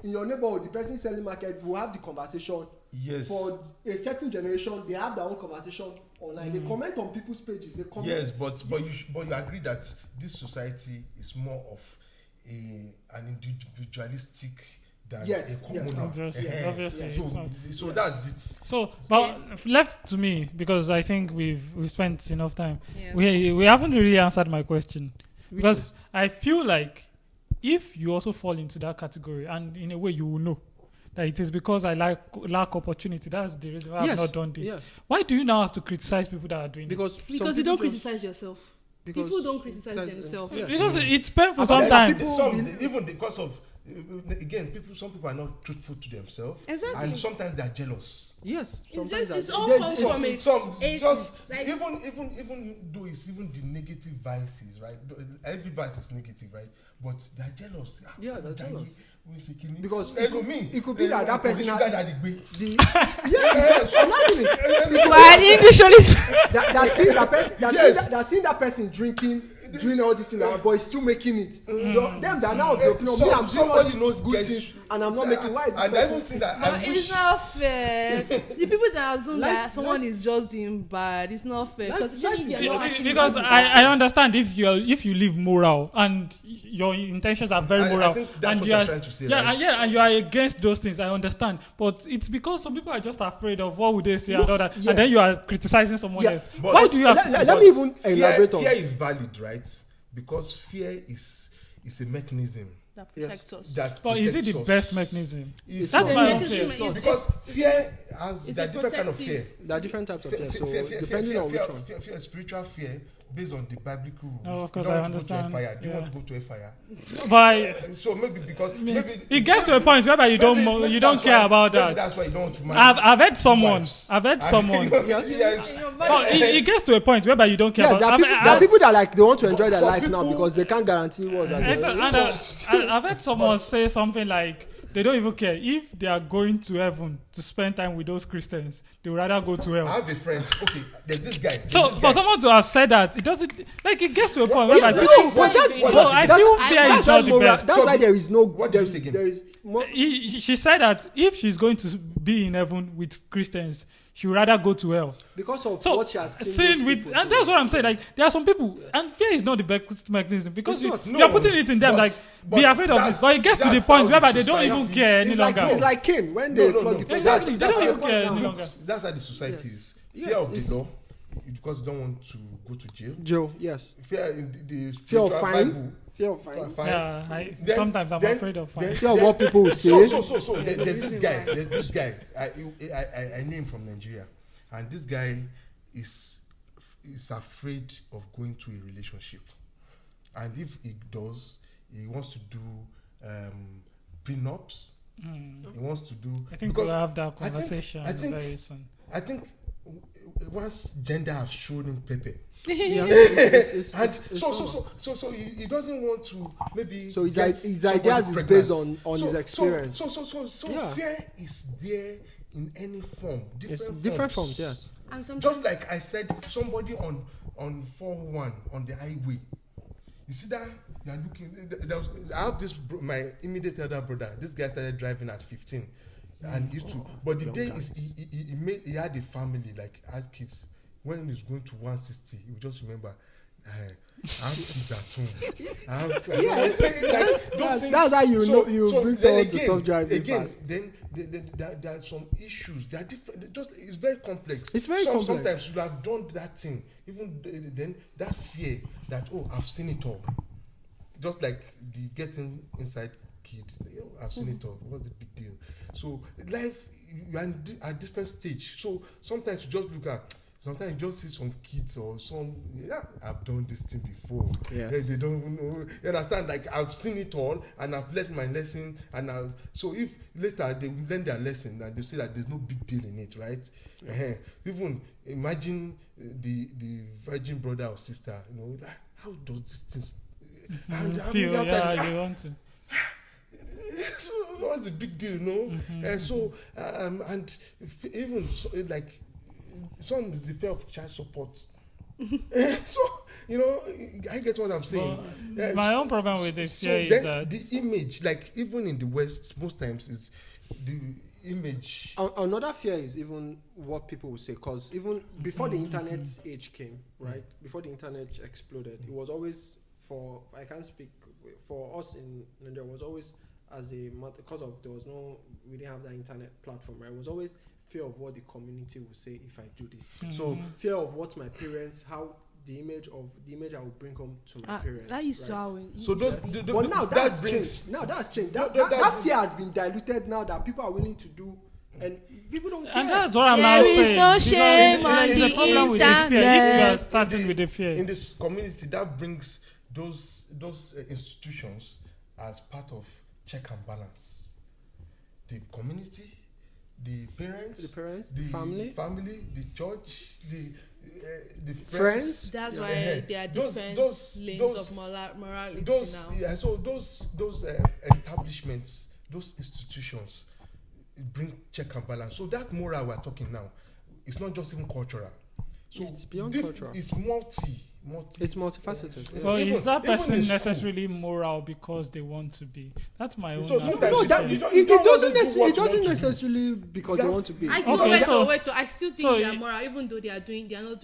In your neighborhood, the person selling market will have the conversation. Yes. For a certain generation, they have their own conversation online. They comment on people's pages. They comment. Yes, but you agree that this society is more of an individualistic than a communal. Obviously. So that's it. So, but left to me, because I think we've spent enough time. Yes. We haven't really answered my question, because I feel like if you also fall into that category, and in a way you will know that it is because I lack opportunity. That's the reason why I've not done this. Yes. Why do you now have to criticize people that are doing it? Because you don't criticize yourself. People don't criticize themselves. Yes. Because it's painful But then sometimes. even because of again, some people are not truthful to themselves, Exactly. and sometimes they are jealous. Yes. It's all comes from it. Just like- even though it's even the negative vices, right? Every vice is negative, right? But they are jealous. Yeah, they're jealous. Because it could be that person had had the Well, English only. that seen that person drinking, doing all this thing, but he's still making it. Them that are now of the opinion, me, I'm doing all these good things, and I'm not making. Why is this and person? everything that But I it's wish not fair. The people that assume that Life- someone is just doing bad, it's not fair. Life- Because life is they're not not actually actually Because doing I bad. understand if you live moral and your intentions are very I moral, think that's and what you I'm are trying to say, yeah, right? and you are against those things. I understand, but it's because some people are just afraid of what would they say and all that, and then yes. you are criticizing someone Yeah, else. but- Why do you have Let- to? let- But me even fear, elaborate on- fear is valid, right? Because fear is a mechanism That protects us. that But is it the protects best us. mechanism? It's That's not. my own mechanism fear. is- Because fear has it's there a are different kind of protective- fear. There are different types of fear, so Fear, depending on which one. fear, spiritual fear based on the biblical rules. Oh, of course, you I don't want understand. to go to a fire. Do you Yeah. want to go to a fire? But So maybe because maybe it gets to a point whereby you don't maybe you don't that's care why- about maybe that. That's why you don't want to marry. I've heard someone. wives. I've heard someone. Yes. But it gets to a point whereby you don't care Yeah, about. there are people that like they want to enjoy their Some life now people- because they can't guarantee what's And happening. I've heard someone say something like they don't even care if they are going to heaven to spend time with those Christians. They would rather go to I hell. have a friend. Okay, there's this guy. So this for guy. someone to have said that, it doesn't like it gets to a point What- whereby. what- No, but that's So I feel fear is not the best. That's why there is no. What did you say again? There is more. She said that if she's going to be in heaven with Christians, she would rather go to hell. Because of So what she has seen seen those with, people and do. that's what I'm saying. Like there are some people, and fear is not the best mechanism because It's not, you are no. putting it in them. But- like but be afraid of that's- this, but it gets to the that's point how whereby the they don't even society- care any it's like longer. It's like Cain when they No. flogged the first Exactly. guy. They don't That's even the care point any now. longer. That's how the society Yes. is. Yes, Fear of it's- the law, because you don't want to go to jail. Joe, yes. Fear in the Fear of spiritual fine. Bible. Fear of fine. Fine. Yeah, Then- sometimes I'm then- afraid of fire. then- Fear of what people will say. So there's this guy. There's this guy. I knew him from Nigeria, and this guy is afraid of going to a relationship, and if he does, he wants to do prenups. He wants to do. I think because we'll have that I think- conversation I think- very soon. I think once gender has shown him Pepe, Yeah. and so he doesn't want to maybe. So his get his somebody ideas is pregnant. based on his So- experience. So Yeah. fear is there in any form, It's different different forms, yes. And sometimes Just like I said, somebody on 401 on the highway. You see that you are looking. I have this my immediate elder brother. This guy started driving at 15, and used to. But the day is he had a family, like had kids. When he's going to 160, he will just remember. I have kids at home. That's how you know you bring someone to stop driving Again, fast. then there are some issues. They are different. It's very complex. It's very complex. Sometimes you have done that thing. Even then, that fear that I've seen it all. Just like the getting inside kid, I've seen it all. What's the big deal? So life, you are at different stage. So sometimes you just look at. Sometimes you just see some kids or some. Yeah, I've done this thing before. Yes. They don't even know. You understand? Like I've seen it all, and I've learned my lesson. And so if later they learn their lesson and they say that there's no big deal in it, right? Even imagine the virgin brother or sister. How does this thing? Feel, you want to. So what's the big deal, And so and even like some is the fear of child support. So I get what I'm saying. My own problem with this fear is then that the image, like even in the West, most times is the image. Another fear is even what people will say, because even before the internet age came, right? Before the internet exploded, it was always I can't speak for us in Nigeria. Was always because of we didn't have that internet platform, right? It was always fear of what the community will say if I do this thing. So fear of what my parents, how the image I will bring home to my parents. That used to right? how. So those, But now that's changed. Now that's changed. That fear has been diluted now that people are willing to do, and people don't care. And that's what I'm now There is saying. no because shame on there is a the problem with the fear. If you are internet. starting with the fear, in this community, that brings those institutions as part of check and balance. The community, the parents, the family, the church, the friends. That's Yeah. why there are Those- different those- lanes those- of morality those now. so those establishments, those institutions bring check and balance. So that moral we're talking now, it's not just even cultural. So It's beyond cultural. It's multi. It's multifaceted. Yeah. well, Even- is that even person in school. necessarily moral because they want to be? That's my own. So sometimes No, you that don't- you it don't doesn't always do what it you want doesn't to do. necessarily because they Yeah. want to be. I Okay, I still think so they are you- moral, even though they are not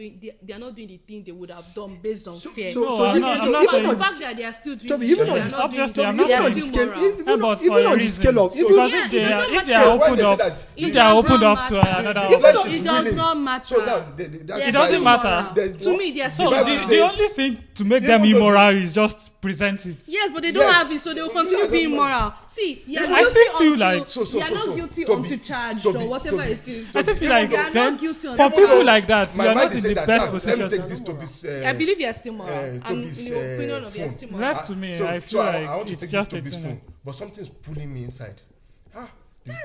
doing the thing they would have done based on fear. No, I'm not Even saying- the fact that they are still doing Toby, it, even they on are the- not doing obviously, it, I'm they not are saying still the scale, moral. even but on for a the reason. scale of even Because Yeah, if they it are, doesn't if they matter. are So when opened they say up, that if the they are does opened not up to matter. another, Even Even though though she's it does willing. not matter. So now They It are doesn't still matter. moral. Then To what- me, they are so still The Bible the moral. says- only thing to make them Even though immoral is just present it. Yes, but they don't Yes. have it, so they will continue Yeah, being no. moral. See, you are I guilty still feel until like- So, you are not so, guilty Toby, until charged Toby, or whatever Toby, it is. I still feel Even like they are then not guilty for until people charged. like that, My you are mind not is in the saying that, best let me position. take to- this Toby's. I believe you are still moral. I'm in Toby's, the opinion of you are phone. still moral. Left to me, I feel like I want to it's take just this a Toby's thing. phone, but something's pulling me inside.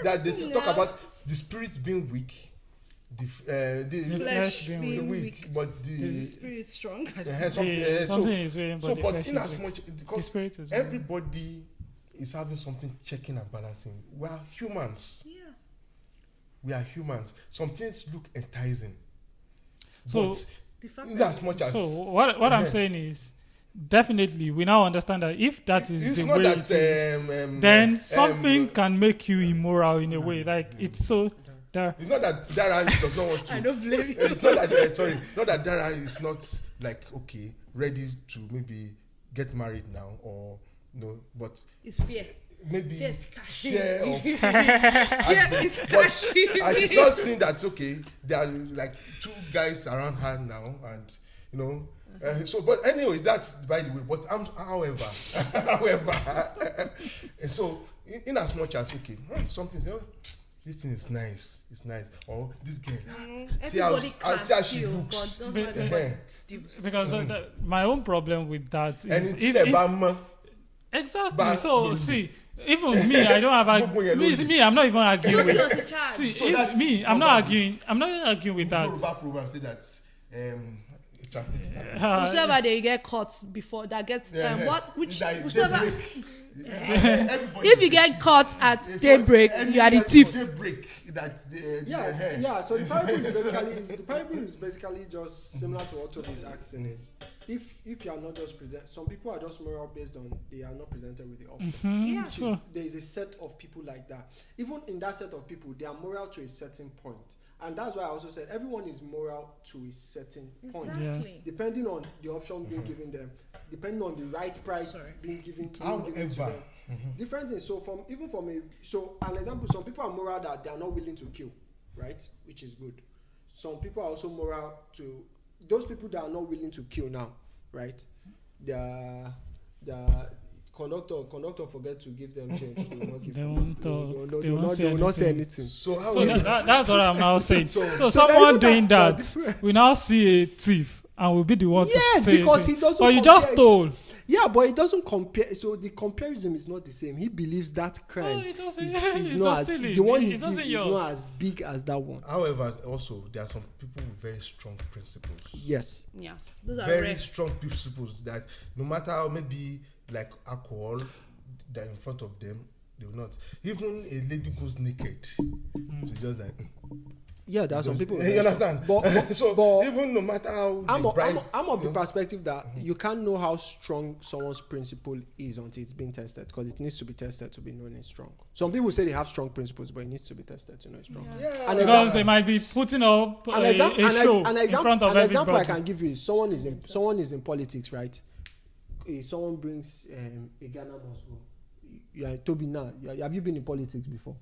That they talk No. about the spirit being weak, the Flesh being being weak, weak. but the Spirit strong. Something is weighing, but so, the but flesh in is as weak. much The because spirit is weighing. everybody is having something checking and balancing. We are humans. Yeah. We are humans. Some things look enticing. So- But The fact in that as much as So what I'm saying is, definitely we now understand that if that is it's the not way that it is, then something can make you immoral in a way. Like it's so there. It's not that Dara does not want to. I don't blame you. It's not that not that Dara is not like okay, ready to maybe get married now or no, but It's fear. maybe Fear is cashing. fear of Fear is cashing. and she's not seeing that okay, there are like two guys around her now, and you know. So, but anyway, that's by the way. But however, and so in as much as okay, something. This thing is nice. It's nice. Or this girl. See how Everybody can see how she steal, looks. but But- not everybody steals. Because my own problem with that And is it's exactly. But- So see, even me, I don't have me. I'm not even arguing Guilty with. of the charge. See, So if that's me, I'm not proverbs. arguing. I'm not arguing with that. Yoruba proverb say that translate it. Whosoever they get caught before that gets whosoever if you get caught at daybreak, you are the thief. Daybreak. Yeah. So the parable is basically just similar to what Toby is asking is if you are not just present, some people are just moral based on they are not presented with the option. Yeah. Which is, So- there is a set of people like that. Even in that set of people, they are moral to a certain point, and that's why I also said everyone is moral to a certain point. Exactly. Depending on the option being given them, depending on the right price being given to them. Different things. So an example, some people are moral that they are not willing to kill, right? Which is good. Some people are also moral to those people that are not willing to kill now, right? The conductor forget to give them change. They will not give They them. won't talk. They will not say anything. So how So that's what I'm now saying. So- So someone doing that's that, different. we now see a thief, and will be the one Yes, to say. because it. he doesn't But you just compare it. stole. Yeah, but it doesn't compare. So the comparison is not the same. He believes that crime it was- is it not was as stealing. the one It he did wasn't is yours. not as big as that one. However, also there are some people with very strong principles. Yes. Yeah. Those are Very rare. strong principles that no matter how maybe like alcohol that in front of them, they will not. Even a lady goes naked to just like. Yeah, there are some people. You understand? But So even no matter how I'm of the perspective that you can't know how strong someone's principle is until it's being tested, because it needs to be tested to be known as strong. Some people say they have strong principles, but it needs to be tested to know it's strong. Yeah. And Because they might be putting up a show in front of an example I everybody. can give you is someone is in politics, right? Someone brings a Ghana must go. Yeah, Toby, now have you been in politics before?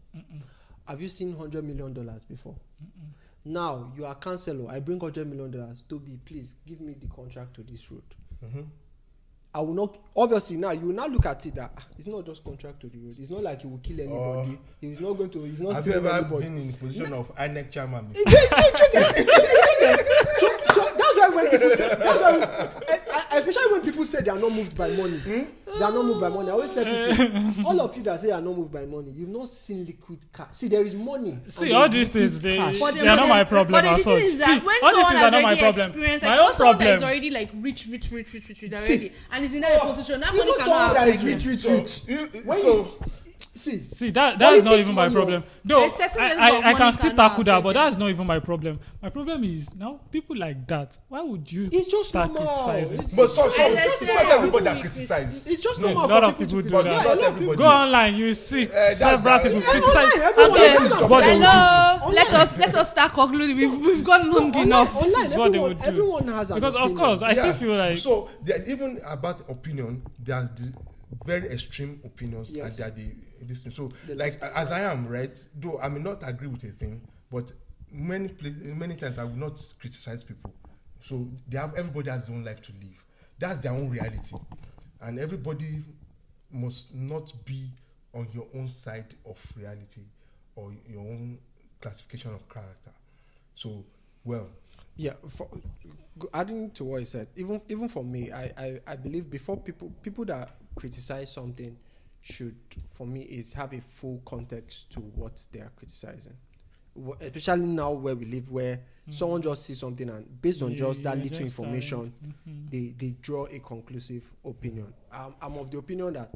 Have you seen $100 million before? Now you are counselor. I bring $100 million. Toby, please give me the contract to this road. I will not. Obviously, now you will now look at it that it's not just contract to the road. It's not like he will kill anybody. He's not going to. He's not. Have you stealing ever anybody. been in the position of INEC chairman? So that's why when people say, especially when people say they are not moved by money, they are not moved by money. I always tell people, all of you that say you are not moved by money, you've not seen liquid cash. See, there is money. See, all these things, they are But not my problem. But the as thing is such. that See, when all these someone things are has not my already problem. experienced, My like own someone that is problem. already like rich already, and is in that position, that money Even cannot someone that is affect rich, them. when So, you See, that's Politics not even my money problem. off. No, There's certain ways of I money can still cannot tackle that, affect but them. that's not even my problem. My problem is now people like that. Why would you it's just start normal. criticizing? It's but just it's let's not say- everybody that criticize. It's just No, normal a lot for of people do to that. criticize. Not Yeah, everybody. Go online, you see that's several that. people Yeah, criticize. online, everyone Okay, is This is what they would do. hello. Let us start concluding. We've gone long enough. Online, This is what they everyone, would do. everyone has an Because of opinion. course, I still feel like so even about opinion, there's the very extreme opinions, Yes. and they're this thing. So The like as I am, right, though I may not agree with a thing, but many times I will not criticize people. So everybody has their own life to live. That's their own reality, and everybody must not be on your own side of reality or your own classification of character. So Yeah, adding to what he said, even for me, I believe before people that criticize something should, for me, is have a full context to what they are criticizing. Especially now where we live, where someone just sees something and based on just that little information, they draw a conclusive opinion. I'm of the opinion that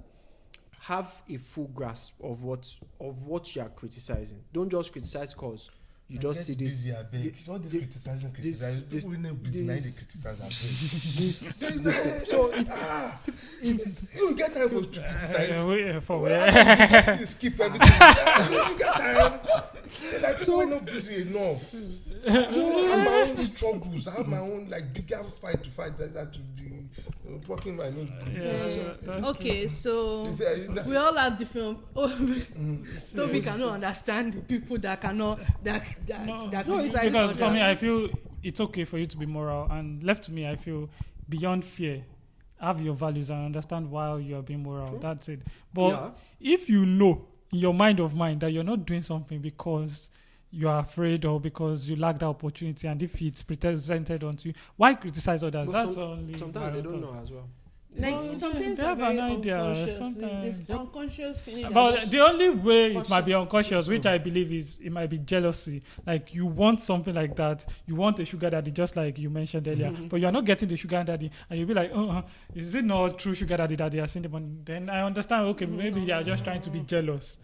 have a full grasp of what you are criticizing. Don't just criticize because you just see this. It's all this criticizing. this- People know busy now they this- criticize. This thing. So it's You get time for to criticize. for Well, you skip everything. You get time. Like people are not busy enough. So I have my own struggles. I have my own like bigger fight to fight that to be working my nose. Okay, so It's we all have different. Toby cannot understand the people that cannot that No, criticize because for others. me, I feel it's okay for you to be moral, and left to me, I feel beyond fear, have your values and understand why you are being moral. True. That's it. But if you know in your mind that you're not doing something because you are afraid or because you lack the opportunity, and if it's presented onto you, why criticize others? But That's only sometimes my they don't thought. know as well. Like Well, some things they are have very an idea, unconscious. sometimes. This unconscious feeling. But the only way it might be Conscious. unconscious, which I believe is it might be jealousy. Like you want something like that, you want a sugar daddy, just like you mentioned earlier, but you are not getting the sugar daddy, and you'll be like, is it not true sugar daddy that they are seeing the money? Then I understand. Okay, maybe they are just trying to be jealous.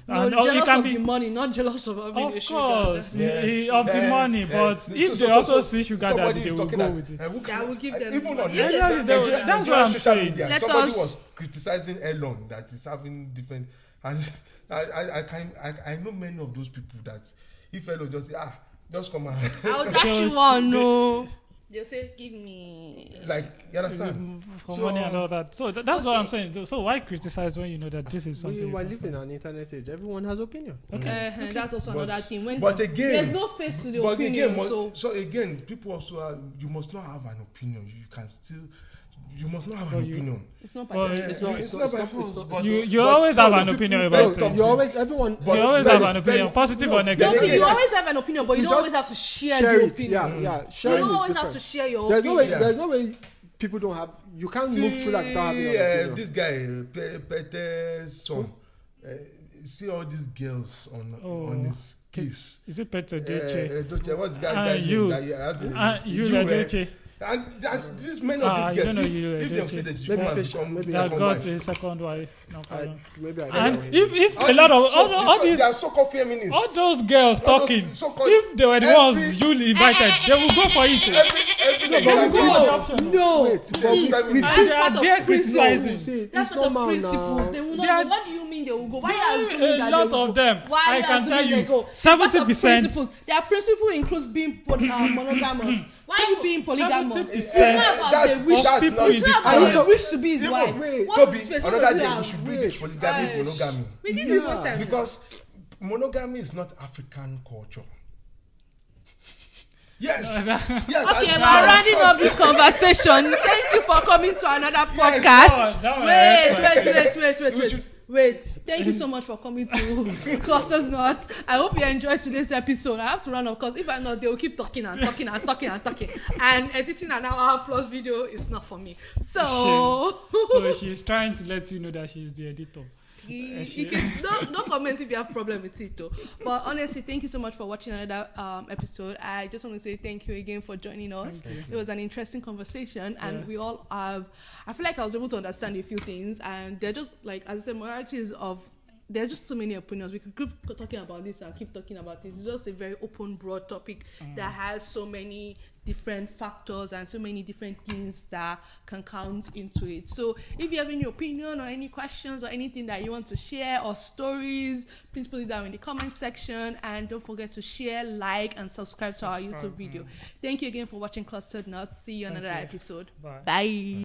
No, And, jealous it can of be, the money, not jealous of having a of sugar. course, Yeah. of the money. But if they also see sugar daddy, they will go with it. That will give them even on money. Nigeria- Yeah, Nigeria- that's what Nigerian I'm social saying. media, Let somebody us- was criticizing Elon that is having different, and I know many of those people that if Elon just say just come out I'll dash you Because one. No, they'll say, "Give me." like you understand. For So- money and all that. So that's what I'm saying. So why criticize when you know that this is something? We you are can living in an internet age. Everyone has opinion. That's also But- another thing. When but again- there's no face to the But opinion, again, so again, people also you must not have an opinion. You can still. You must not have But an you- opinion. it's not. Well, by It's not. It's not by force, but- You but always have some an people- opinion no, about Tom, things. You always everyone. But You always very- have an opinion, very- positive no, or No, negative. see, again, you always have an opinion, but you It's don't just always have to share share your it. opinion. Yeah. You Sharing don't is always have different. to share your There's no opinion. way. There's no way people don't have. You can't move through that without having an opinion. This guy, Peter's son, see all these girls on his case. Is it Peter Deche? Doche, what's the guy you. name that he has? You, eh? Deche. And this many You of these don't know girls, you, if them Doche. say that she Maybe come and fish- become maybe That second got wife. a second wife. No problem. Maybe I And don't know. if a lot of all they these are so-called feminists. all those girls All those talking, so-called- if they were the ones you invited, they will go for it. every They will go for the option. No, Wait, Those but feminists. we've That's seen. They are part of there principles. criticizing. See, That's it's what the normal principles. now. They will They not are- go. What do you mean they will go? Why are you assuming A that lot they will of them. go? Why I are you can assuming tell they you, go? 70%. Principles. Their principle includes being monogamous. Why are you being polygamous? It's 70% not about That's- the wish. that's people not- in It's the not I about need the to- wish to be his Even- wife. wait, What's Toby, his face? another What day does we he should have? do this polygamy Yes. monogamy We didn't even time. because monogamy is not African culture. Yes. Yes. Okay, we're rounding up this conversation. Thank you for coming to another podcast. Wait. Thank you so much for coming to Clusters Nuts. I hope you enjoyed today's episode. I have to run off because if I'm not, they will keep talking. And editing an hour plus video is not for me. So she's trying to let you know that she's the editor. Don't comment if you have problem with it though. But honestly, thank you so much for watching another episode. I just want to say thank you again for joining us. It was an interesting conversation, and we all have. I feel like I was able to understand a few things, and they're just like, as I said, moralities of. There are just so many opinions. We could keep talking about this and keep talking about this. It's just a very open, broad topic that has so many different factors and so many different things that can count into it. So if you have any opinion or any questions or anything that you want to share or stories, please put it down in the comment section. And don't forget to share, like, and subscribe to our YouTube video. Thank you again for watching Clustered Nuts. See you on another episode. Bye. Bye.